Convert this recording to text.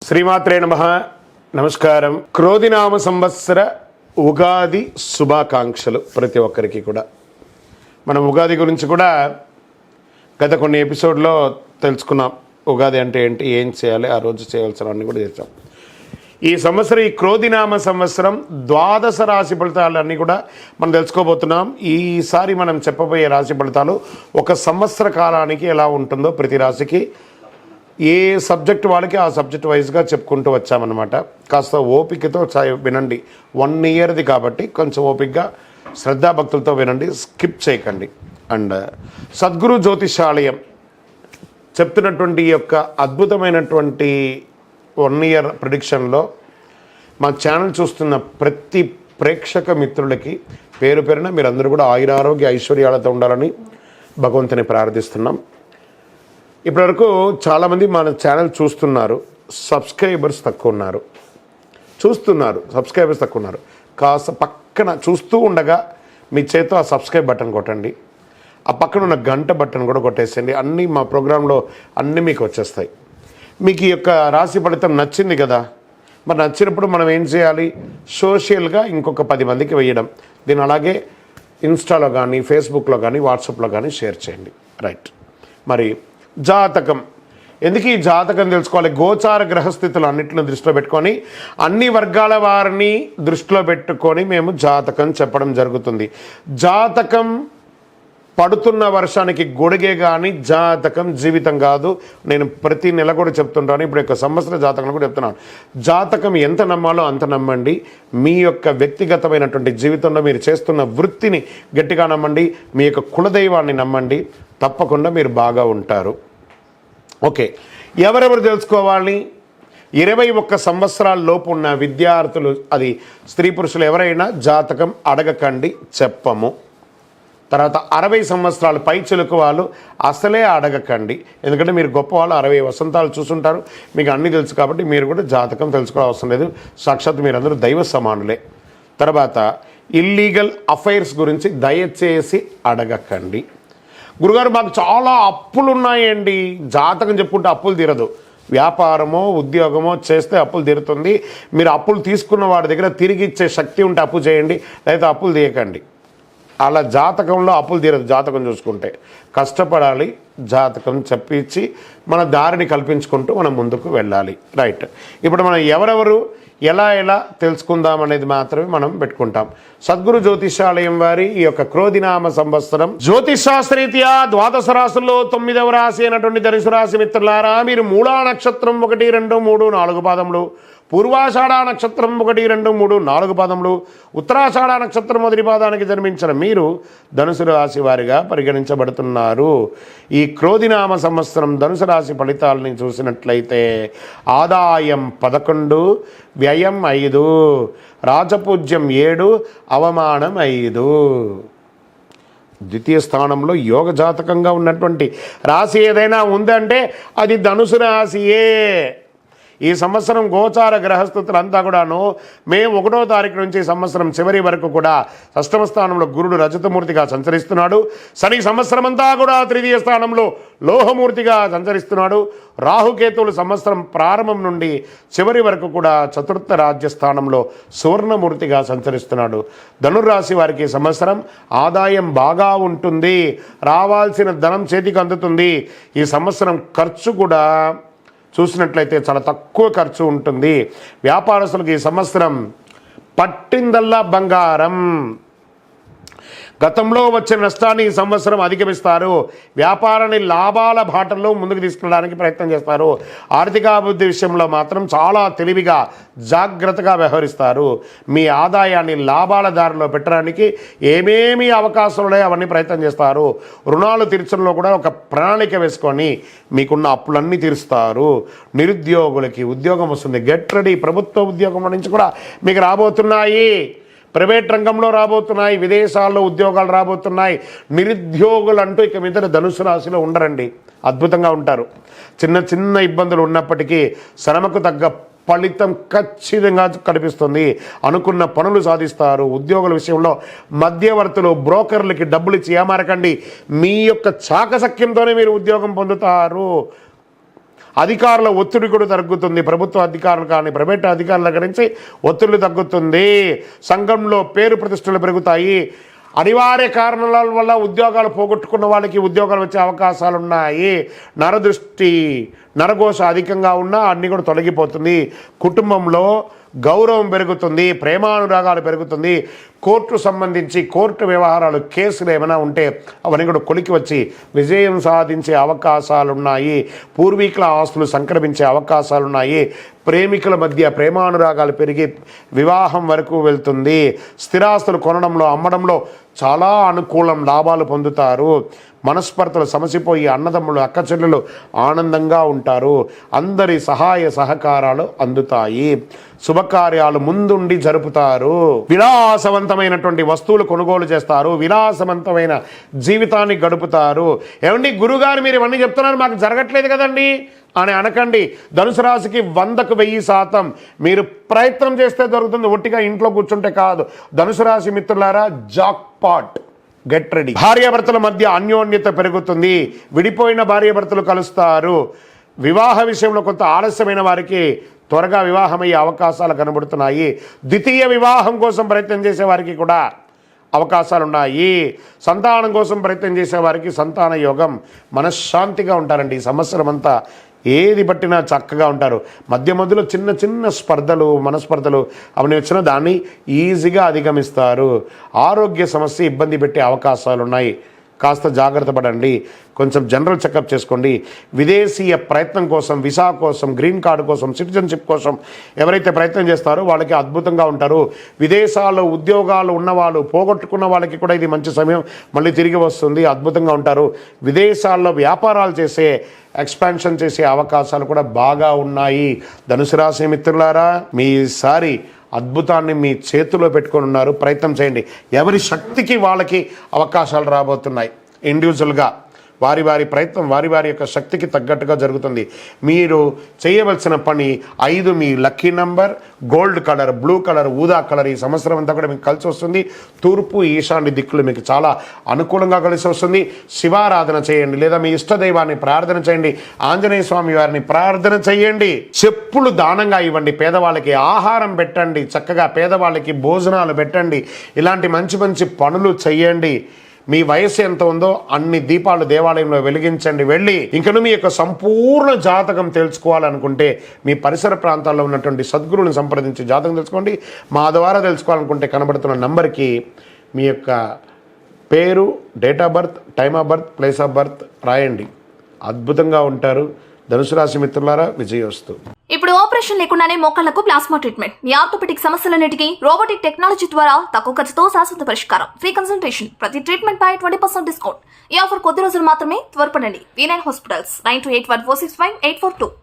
శ్రీమాత్రే నమః. నమస్కారం. క్రోధినామ సంవత్సర ఉగాది శుభాకాంక్షలు ప్రతి ఒక్కరికి కూడా. మనం ఉగాది గురించి కూడా గత కొన్ని ఎపిసోడ్లో తెలుసుకున్నాం. ఉగాది అంటే ఏంటి, ఏం చేయాలి, ఆ రోజు చేయాల్సినవన్నీ కూడా చేస్తాం. ఈ సంవత్సరం ఈ క్రోధినామ సంవత్సరం ద్వాదశ రాశి ఫలితాలన్నీ కూడా మనం తెలుసుకోబోతున్నాం. ఈసారి మనం చెప్పబోయే రాశి ఫలితాలు ఒక సంవత్సర కాలానికి ఎలా ఉంటుందో ప్రతి రాశికి ఏ సబ్జెక్ట్ వాళ్ళకి ఆ సబ్జెక్ట్ వైజ్గా చెప్పుకుంటూ వచ్చామన్నమాట. కాస్త ఓపికతో వినండి. 1 ఇయర్ది కాబట్టి కొంచెం ఓపికగా శ్రద్ధాభక్తులతో వినండి, స్కిప్ చేయకండి. అండ్ సద్గురు జ్యోతిషాలయం చెప్తున్నటువంటి ఈ యొక్క అద్భుతమైనటువంటి 1 ఇయర్ ప్రిడిక్షన్లో మా ఛానల్ చూస్తున్న ప్రతి ప్రేక్షక మిత్రులకి పేరు పేరున మీరందరూ కూడా ఆయురారోగ్య ఐశ్వర్యాలతో ఉండాలని భగవంతుని ప్రార్థిస్తున్నాం. ఇప్పటివరకు చాలామంది మన ఛానల్ చూస్తున్నారు, సబ్స్క్రైబర్స్ తక్కువ ఉన్నారు. సబ్స్క్రైబర్స్ తక్కువ ఉన్నారు. కాస్త పక్కన చూస్తూ ఉండగా మీ చేతితో ఆ సబ్స్క్రైబ్ బటన్ కొట్టండి. ఆ పక్కన ఉన్న గంట బటన్ కూడా కొట్టేసేయండి. అన్నీ మా ప్రోగ్రాంలో అన్నీ మీకు వచ్చేస్తాయి. మీకు ఈ యొక్క రాశి ఫలితం నచ్చింది కదా, మరి నచ్చినప్పుడు మనం ఏం చేయాలి? సోషల్గా ఇంకొక 10 మందికి వేయడం. దీన్ని అలాగే ఇన్స్టాలో కానీ, ఫేస్బుక్లో కానీ, వాట్సాప్లో కానీ షేర్ చేయండి. రైట్. మరి జాతకం ఎందుకు ఈ జాతకం తెలుసుకోవాలి? గోచార గ్రహస్థితులు అన్నింటిని దృష్టిలో పెట్టుకొని అన్ని వర్గాల వారిని దృష్టిలో పెట్టుకొని మేము జాతకం చెప్పడం జరుగుతుంది. జాతకం పడుతున్న వర్షానికి గొడుగే కానీ జాతకం జీవితం కాదు. నేను ప్రతి నెల కూడా చెప్తుంటాను, ఇప్పుడు యొక్క సంవత్సర జాతకం కూడా చెప్తున్నాను. జాతకం ఎంత నమ్మాలో అంత నమ్మండి. మీ యొక్క వ్యక్తిగతమైనటువంటి జీవితంలో మీరు చేస్తున్న వృత్తిని గట్టిగా నమ్మండి. మీ యొక్క కులదైవాన్ని నమ్మండి. తప్పకుండా మీరు బాగా ఉంటారు. ఓకే, ఎవరెవరు తెలుసుకోవాలి? 21 సంవత్సరాల లోపు ఉన్న విద్యార్థులు, అది స్త్రీ పురుషులు ఎవరైనా జాతకం అడగకండి, చెప్పము. తర్వాత 60 సంవత్సరాలు పై చిలుకు వాళ్ళు అసలే అడగకండి. ఎందుకంటే మీరు గొప్ప వాళ్ళు, 60 వసంతాలు చూసుంటారు, మీకు అన్నీ తెలుసు కాబట్టి మీరు కూడా జాతకం తెలుసుకోవాల్సిన అవసరం లేదు. సాక్షాత్ మీరందరూ దైవ సమానులే. తర్వాత ఇల్లీగల్ అఫైర్స్ గురించి దయచేసి అడగకండి. గురుగారు మాకు చాలా అప్పులు ఉన్నాయండి. జాతకం చెప్పుకుంటే అప్పులు తీరదు. వ్యాపారమో ఉద్యోగమో చేస్తే అప్పులు తీరుతుంది. మీరు అప్పులు తీసుకున్న వాడి దగ్గర తిరిగి ఇచ్చే శక్తి ఉంటే అప్పు చేయండి, లేదా అప్పులు తీయకండి. అలా జాతకంలో అప్పులు తీరదు. జాతకం చూసుకుంటే కష్టపడాలి. జాతకం చెప్పించి మన దారిని కల్పించుకుంటూ మనం ముందుకు వెళ్ళాలి. రైట్. ఇప్పుడు మనం ఎవరెవరు ఎలా తెలుసుకుందాం అనేది మాత్రమే మనం పెట్టుకుంటాం. సద్గురు జ్యోతిషాలయం వారి ఈ యొక్క క్రోధినామ సంవత్సరం జ్యోతిషాస్త్రరీత్యా ద్వాదశ రాశుల్లో 9వ రాశి అయినటువంటి ధనుసు రాశి మిత్రులారా, మీరు మూలా నక్షత్రం 1, 2, 3, 4 పాదములు, పూర్వాషాఢ నక్షత్రం 1, 2, 3, 4 పాదములు, ఉత్తరాషాఢ నక్షత్రం 1 పాదానికి జన్మించిన మీరు ధనుసు రాశి వారిగా పరిగణించబడుతున్నారు. ఈ క్రోధినామ సంవత్సరం ధనుసు రాశి ఫలితాలని చూసినట్లయితే ఆదాయం 11, వ్యయం 5, రాజపూజ్యం 7, అవమానం 5. ద్వితీయ స్థానంలో యోగ జాతకంగా ఉన్నటువంటి రాశి ఏదైనా ఉందంటే అది ధనుసు రాశియే. ఈ సంవత్సరం గోచార గ్రహస్థితులంతా కూడాను మే 1వ తారీఖు నుంచి సంవత్సరం చివరి వరకు కూడా 6వ స్థానంలో గురుడు రజతమూర్తిగా సంచరిస్తున్నాడు. శని సంవత్సరం అంతా కూడా 3వ స్థానంలో లోహమూర్తిగా సంచరిస్తున్నాడు. రాహుకేతువులు సంవత్సరం ప్రారంభం నుండి చివరి వరకు కూడా 4వ రాజ్యస్థానంలో సువర్ణమూర్తిగా సంచరిస్తున్నాడు. ధనుర్రాశి వారికి సంవత్సరం ఆదాయం బాగా ఉంటుంది. రావాల్సిన ధనం చేతికి అందుతుంది. ఈ సంవత్సరం ఖర్చు కూడా చూసినట్లయితే చాలా తక్కువ ఖర్చు ఉంటుంది. వ్యాపారస్తులకు ఈ సంవత్సరం పట్టిందల్లా బంగారం. గతంలో వచ్చిన నష్టాన్ని ఈ సంవత్సరం అధిగమిస్తారు. వ్యాపారాన్ని లాభాల బాటల్లో ముందుకు తీసుకెళ్ళడానికి ప్రయత్నం చేస్తారు. ఆర్థికాభివృద్ధి విషయంలో మాత్రం చాలా తెలివిగా జాగ్రత్తగా వ్యవహరిస్తారు. మీ ఆదాయాన్ని లాభాల దారిలో పెట్టడానికి ఏమేమి అవకాశాలు ఉన్నాయో అవన్నీ ప్రయత్నం చేస్తారు. రుణాలు తీర్చడంలో కూడా ఒక ప్రణాళిక వేసుకొని మీకున్న అప్పులన్నీ తీరుస్తారు. నిరుద్యోగులకి ఉద్యోగం వస్తుంది. Get ready. ప్రభుత్వ ఉద్యోగం నుంచి కూడా మీకు రాబోతున్నాయి. ప్రైవేట్ రంగంలో రాబోతున్నాయి. విదేశాల్లో ఉద్యోగాలు రాబోతున్నాయి. నిరుద్యోగులు అంటూ ఇక మీద ధనుసు రాశిలో ఉండరండి. అద్భుతంగా ఉంటారు. చిన్న ఇబ్బందులు ఉన్నప్పటికీ శ్రమకు తగ్గ ఫలితం ఖచ్చితంగా కనిపిస్తుంది. అనుకున్న పనులు సాధిస్తారు. ఉద్యోగుల విషయంలో మధ్యవర్తులు, బ్రోకర్లకి డబ్బులు ఇచ్చి ఏమారకండి. మీ యొక్క చాకసక్యంతోనే మీరు ఉద్యోగం పొందుతారు. అధికారుల ఒత్తిడి కూడా తగ్గుతుంది. ప్రభుత్వ అధికారులు కానీ ప్రైవేట్ అధికారుల దగ్గర నుంచి ఒత్తిడి తగ్గుతుంది. సంఘంలో పేరు ప్రతిష్టలు పెరుగుతాయి. అనివార్య కారణాల వల్ల ఉద్యోగాలు పోగొట్టుకున్న వాళ్ళకి ఉద్యోగాలు వచ్చే అవకాశాలు ఉన్నాయి. నరదృష్టి నరఘోష అధికంగా ఉన్నా అన్నీ కూడా తొలగిపోతుంది. కుటుంబంలో గౌరవం పెరుగుతుంది. ప్రేమానురాగాలు పెరుగుతుంది. కోర్టు సంబంధించి కోర్టు వ్యవహారాలు కేసులు ఏమైనా ఉంటే అవన్నీ కూడా కొలికి వచ్చి విజయం సాధించే అవకాశాలున్నాయి. పూర్వీకుల ఆస్తులు సంక్రమించే అవకాశాలున్నాయి. ప్రేమికుల మధ్య ప్రేమానురాగాలు పెరిగి వివాహం వరకు వెళ్తుంది. స్థిరాస్తులు కొనడంలో అమ్మడంలో చాలా అనుకూలం, లాభాలు పొందుతారు. మనస్పర్ధలు సమసిపోయి అన్నదమ్ములు అక్కచెల్లెలు ఆనందంగా ఉంటారు. అందరి సహాయ సహకారాలు అందుతాయి. శుభకార్యాలు ముందుండి జరుపుతారు. విలాసవంతమైనటువంటి వస్తువులు కొనుగోలు చేస్తారు. విలాసవంతమైన జీవితాన్ని గడుపుతారు. ఏమండి గురుగారు మీరు ఇవన్నీ చెప్తున్నారు, మాకు జరగట్లేదు కదండి అని అనకండి. ధనుసు రాశికి 100కు 1000% మీరు ప్రయత్నం చేస్తే దొరుకుతుంది, ఒట్టిగా ఇంట్లో కూర్చుంటే కాదు. ధనుసు రాశి మిత్రులారా, జాక్ పాట్, గెట్ రెడీ. భార్యాభర్తల మధ్య అన్యోన్యత పెరుగుతుంది. విడిపోయిన భార్యాభర్తలు కలుస్తారు. వివాహ విషయంలో కొంత ఆలస్యమైన వారికి త్వరగా వివాహమయ్యే అవకాశాలు కనబడుతున్నాయి. ద్వితీయ వివాహం కోసం ప్రయత్నం చేసే వారికి కూడా అవకాశాలు ఉన్నాయి. సంతానం కోసం ప్రయత్నం చేసే వారికి సంతాన యోగం. మనశ్శాంతిగా ఉంటారండి ఈ సంవత్సరం అంతా. ఏది పట్టినా చక్కగా ఉంటారు. మధ్య మధ్యలో చిన్న చిన్న స్పర్ధలు మనస్పర్ధలు అవన్నీ వచ్చినా దాన్ని ఈజీగా అధిగమిస్తారు. ఆరోగ్య సమస్య ఇబ్బంది పెట్టే అవకాశాలు ఉన్నాయి. కాస్త జాగ్రత్త పడండి. కొంచెం జనరల్ చెకప్ చేసుకోండి. విదేశీయ ప్రయత్నం కోసం, వీసా కోసం, గ్రీన్ కార్డు కోసం, సిటిజన్షిప్ కోసం ఎవరైతే ప్రయత్నం చేస్తారో వాళ్ళకి అద్భుతంగా ఉంటారు. విదేశాల్లో ఉద్యోగాలు ఉన్నవాళ్ళు పోగొట్టుకున్న వాళ్ళకి కూడా ఇది మంచి సమయం, మళ్ళీ తిరిగి వస్తుంది. అద్భుతంగా ఉంటారు. విదేశాల్లో వ్యాపారాలు చేసే ఎక్స్పాన్షన్ చేసే అవకాశాలు కూడా బాగా ఉన్నాయి. ధనుసు రాశి మిత్రులారా, మీసారి అద్భుతాన్ని మీ చేతిలో పెట్టుకొని ఉన్నారు. ప్రయత్నం చేయండి. ఎవరి శక్తికి వాళ్ళకి అవకాశాలు రాబోతున్నాయి. ఇండివిజువల్గా వారి వారి ప్రయత్నం వారి వారి యొక్క శక్తికి తగ్గట్టుగా జరుగుతుంది. మీరు చేయవలసిన పని 5 మీ lucky number, gold colour, blue colour, ఊదా కలర్. ఈ సంవత్సరం అంతా కూడా మీకు కలిసి వస్తుంది. తూర్పు ఈశాన్య దిక్కులు మీకు చాలా అనుకూలంగా కలిసి వస్తుంది. శివారాధన చేయండి, లేదా మీ ఇష్టదైవాన్ని ప్రార్థన చేయండి. ఆంజనేయ స్వామి వారిని ప్రార్థన చేయండి. చెప్పులు దానంగా ఇవ్వండి. పేదవాళ్ళకి ఆహారం పెట్టండి. చక్కగా పేదవాళ్ళకి భోజనాలు పెట్టండి. ఇలాంటి మంచి మంచి పనులు చేయండి. మీ వయసు ఎంత ఉందో అన్ని దీపాలు దేవాలయంలో వెలిగించండి. వెళ్ళి ఇంకను మీ యొక్క సంపూర్ణ జాతకం తెలుసుకోవాలనుకుంటే మీ పరిసర ప్రాంతాల్లో ఉన్నటువంటి సద్గురువుని సంప్రదించి జాతకం తెలుసుకోండి. మా ద్వారా తెలుసుకోవాలనుకుంటే కనబడుతున్న నంబర్కి మీ యొక్క పేరు, date of birth, time of birth, place of birth రాయండి. అద్భుతంగా ఉంటారు. ధనుసు రాశి మిత్రులారా, విజయోస్తు. ఇప్పుడు ఆపరేషన్ లేకుండానే మోకాళ్లకు ప్లాస్మా ట్రీట్మెంట్. మీ ఆర్థోపెటిక్ సమస్యలన్నిటికీ రోబోటిక్ టెక్నాలజీ ద్వారా తక్కువ ఖర్చుతో శాశ్వత పరిష్కారం. Free consultation. ప్రతి ట్రీట్మెంట్ పై 20% డిస్కౌంట్. ఈ ఆఫర్ కొద్ది రోజులు మాత్రమే. త్వరపడండి. V9 hospitals 9281465842.